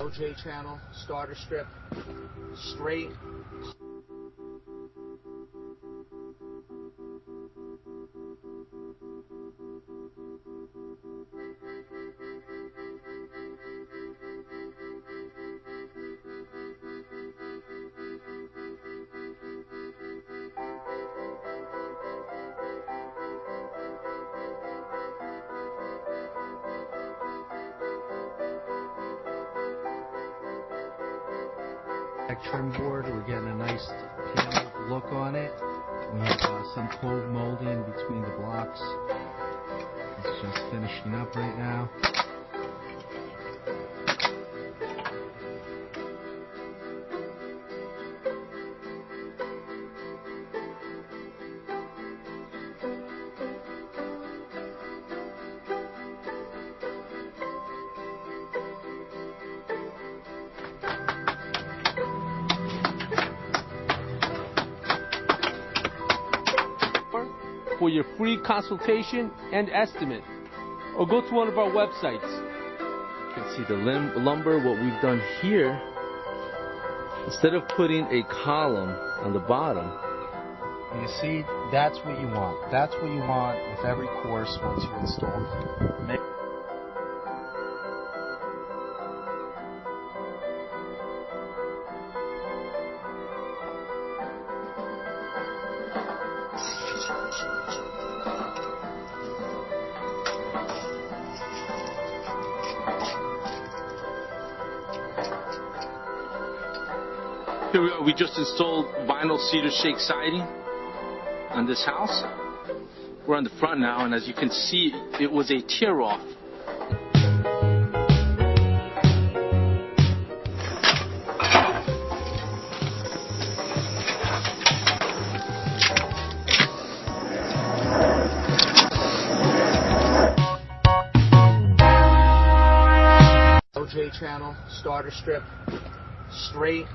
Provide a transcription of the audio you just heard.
OJ channel, starter strip, straight. Trim board, we're getting a nice panel look on it. We have some clove molding between the blocks. It's just finishing up right now. For your free consultation and estimate, or go to one of our websites. You can see the lumber. What we've done here, instead of putting a column on the bottom, You see, that's what you want. That's what you want with every course once you install it. Here we are. We just installed vinyl cedar shake siding on this house. We're on the front now, and as you can see, it was a tear-off. OJ channel, starter strip, straight.